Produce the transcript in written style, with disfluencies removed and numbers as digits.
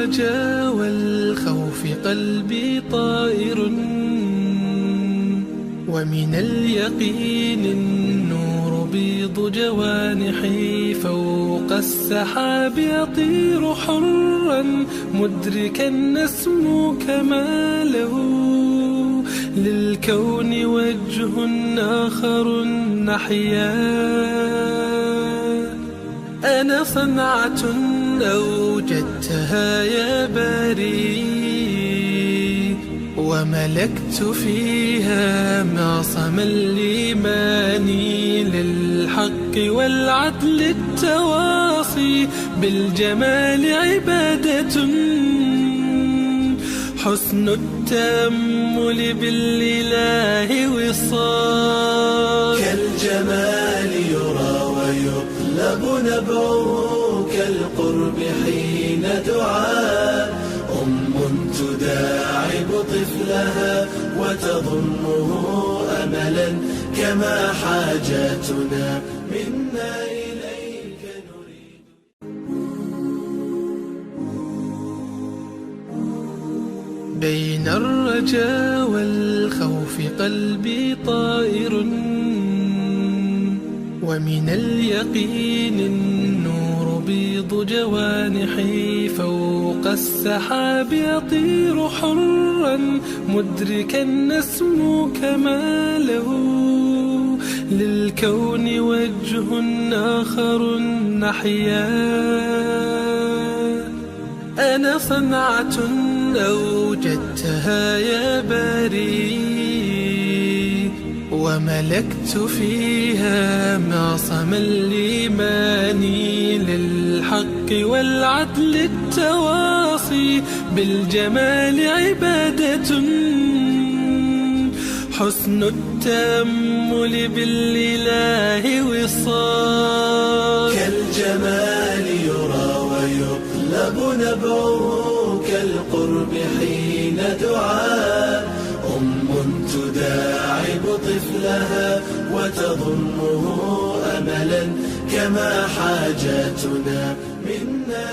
الرجا والخوف قلبي طائر، ومن اليقين النور بيض جوانحي، فوق السحاب يطير حرا مدركا نسمو كماله، للكون وجه آخر نحيا. أنا صنعة أوجدتها يا باري، وملكت فيها معصم الإيمان، للحق والعدل التواصي، بالجمال عبادة، حسن التأمل بالإله وصال. كالجمال يرى ويطلب نبعه، كالقرب حين دعاء تداعب طفلها وتظنه أملا، كما حاجاتنا منا إليك نريد. بين الرجا والخوف قلبي طائر، ومن اليقين النور بيض جوانحي، فوق السحاب يطير حرا مدركا نسمو كماله، للكون وجه آخر نحيا. أنا صنعة أوجدتها يا باري، وملكت فيها معصم الإيمان، للحق والعدل التواصي، بالجمال عبادة، حسن التأمل بالإله وصال. كالجمال يرى ويطلب نبعه، كالقرب حين دعاء تداعب طفلها وتظنه أملا، كما حاجاتنا منا